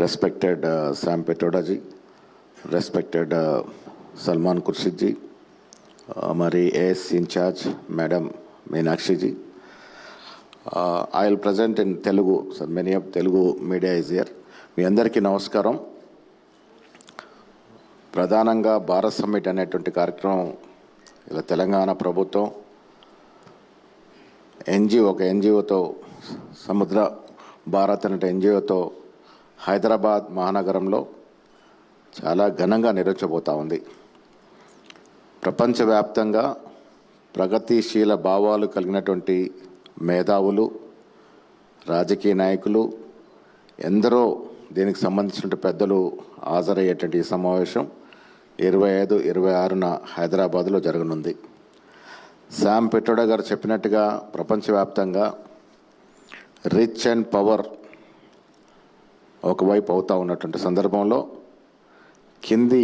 respected Sam Petroda ji, respected Salman Khurshid ji, हमारी AS incharge madam Meenakshi ji. I will present in Telugu, so many of Telugu media is here. మీ అందరికీ నమస్కారం. ప్రధానంగా Bharat summit అనేటువంటి కార్యక్రమం ఇలా తెలంగాణ ప్రభుత్వం ఒక ఎన్జిఓతో సముద్ర భారత్ అనే ఎన్జిఓతో హైదరాబాద్ మహానగరంలో చాలా ఘనంగా నిర్వహించబోతా ఉంది. ప్రపంచవ్యాప్తంగా ప్రగతిశీల భావాలు కలిగినటువంటి మేధావులు, రాజకీయ నాయకులు, ఎందరో దీనికి సంబంధించిన పెద్దలు హాజరయ్యేటువంటి ఈ సమావేశం 25-26న హైదరాబాద్లో జరగనుంది. శామ్ పెట్రోడా గారు చెప్పినట్టుగా ప్రపంచవ్యాప్తంగా రిచ్ అండ్ పవర్ ఒకవైపు అవుతూ ఉన్నటువంటి సందర్భంలో కింది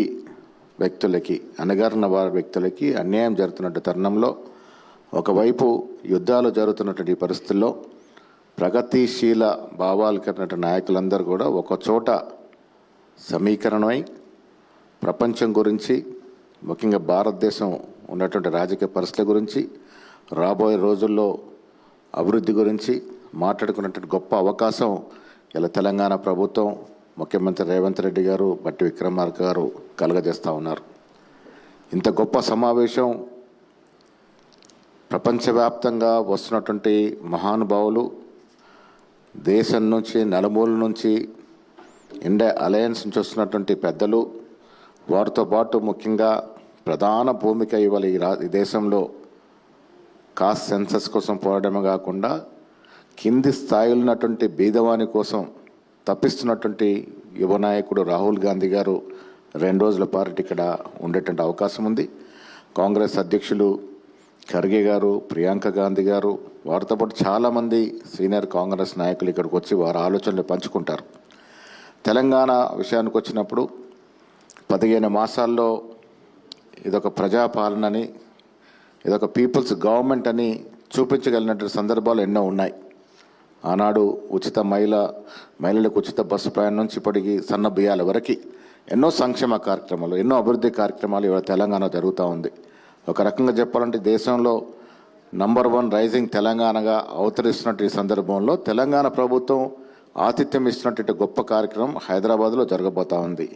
వ్యక్తులకి, అణగారిన వారి వ్యక్తులకి అన్యాయం జరుగుతున్న తరుణంలో ఒకవైపు యుద్ధాలు జరుగుతున్నటువంటి పరిస్థితుల్లో ప్రగతిశీల భావాలు కలిగిన నాయకులందరూ కూడా ఒక చోట సమీకరణమై ప్రపంచం గురించి, ముఖ్యంగా భారతదేశం ఉన్నటువంటి రాజకీయ పరిస్థితుల గురించి, రాబోయే రోజుల్లో అభివృద్ధి గురించి మాట్లాడుకున్నటువంటి గొప్ప అవకాశం ఇలా తెలంగాణ ప్రభుత్వం, ముఖ్యమంత్రి రేవంత్ రెడ్డి గారు, బట్టి విక్రమార్క గారు కలుగజేస్తూ ఉన్నారు. ఇంత గొప్ప సమావేశం ప్రపంచవ్యాప్తంగా వస్తున్నటువంటి మహానుభావులు, దేశం నుంచి నలుమూల నుంచి, ఇండియా అలయన్స్ నుంచి వస్తున్నటువంటి పెద్దలు, వారితో పాటు ముఖ్యంగా ప్రధాన భూమిక ఇవ్వాలి ఈ దేశంలో కాస్ట్ సెన్సస్ కోసం పోరాడమే కాకుండా కింది స్థాయిలో ఉన్నటువంటి బీదవాని కోసం తప్పిస్తున్నటువంటి యువ నాయకుడు రాహుల్ గాంధీ గారు 2 రోజుల పాటు ఇక్కడ ఉండేటువంటి అవకాశం ఉంది. కాంగ్రెస్ అధ్యక్షులు ఖర్గే గారు, ప్రియాంక గాంధీ గారు, వారితో పాటు చాలామంది సీనియర్ కాంగ్రెస్ నాయకులు ఇక్కడికి వచ్చి వారి ఆలోచనలు పంచుకుంటారు. తెలంగాణ విషయానికి వచ్చినప్పుడు 15 మాసాల్లో ఇదొక ప్రజాపాలనని, ఇదొక పీపుల్స్ గవర్నమెంట్ అని చూపించగలిగినటువంటి సందర్భాలు ఎన్నో ఉన్నాయి. ఆనాడు మహిళలకు ఉచిత బస్సు ప్రయాణం నుంచి ఇప్పటికి సన్న బియ్యాల వరకు ఎన్నో సంక్షేమ కార్యక్రమాలు, ఎన్నో అభివృద్ధి కార్యక్రమాలు ఇవాళ తెలంగాణ జరుగుతూ ఉంది. ఒక రకంగా చెప్పాలంటే దేశంలో నంబర్ 1 రైజింగ్ తెలంగాణగా అవతరిస్తున్నట్టు ఈ సందర్భంలో తెలంగాణ ప్రభుత్వం ఆతిథ్యం ఇస్తున్నటువంటి గొప్ప కార్యక్రమం హైదరాబాద్లో జరగబోతూ ఉంది.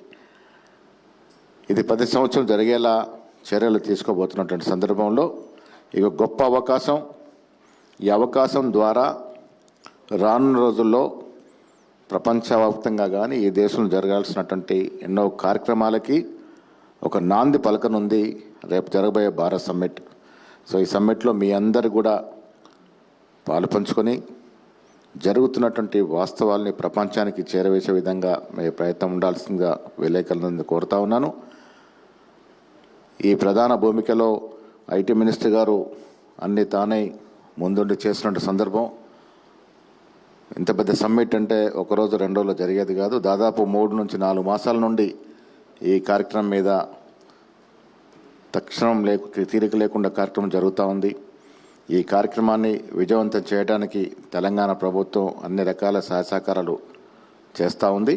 ఇది 10 సంవత్సరం జరిగేలా చర్యలు తీసుకోబోతున్నటువంటి సందర్భంలో ఇక గొప్ప అవకాశం. ఈ అవకాశం ద్వారా రానున్న రోజుల్లో ప్రపంచవ్యాప్తంగా కానీ ఈ దేశంలో జరగాల్సినటువంటి ఎన్నో కార్యక్రమాలకి ఒక నాంది పలకనుంది రేపు జరగబోయే భారత్ సమ్మిట్. సో ఈ సమ్మిట్లో మీ అందరు కూడా పాలుపంచుకొని జరుగుతున్నటువంటి వాస్తవాల్ని ప్రపంచానికి చేరవేసే విధంగా మీ ప్రయత్నం ఉండాల్సిందిగా విలేకరులను కోరుతా ఉన్నాను. ఈ ప్రధాన భూమికలో ఐటీ మినిస్టర్ గారు అన్ని తానే ముందుండి చేస్తున్న సందర్భం. ఇంత పెద్ద సమ్మిట్ అంటే ఒకరోజు 2 రోజులు జరిగేది కాదు. దాదాపు 3 నుంచి 4 మాసాల నుండి ఈ కార్యక్రమం మీద తీరిక లేకుండా కార్యక్రమం జరుగుతూ ఉంది. ఈ కార్యక్రమాన్ని విజయవంతం చేయడానికి తెలంగాణ ప్రభుత్వం అన్ని రకాల సహాయ సహకారాలు చేస్తూ ఉంది.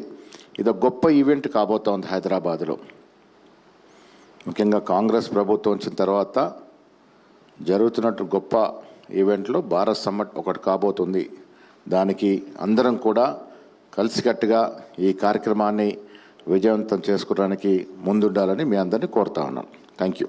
ఇది గొప్ప ఈవెంట్ కాబోతూ ఉంది హైదరాబాద్లో. ముఖ్యంగా కాంగ్రెస్ ప్రభుత్వం వచ్చిన తర్వాత జరుగుతున్నట్టు గొప్ప ఈవెంట్లో భారత్ సమ్మిట్ ఒకటి కాబోతుంది. దానికి అందరం కూడా కలిసికట్టుగా ఈ కార్యక్రమాన్ని విజయవంతం చేసుకోవడానికి ముందుండాలని మీ అందరినీ కోరుతా ఉన్నాను. Thank you.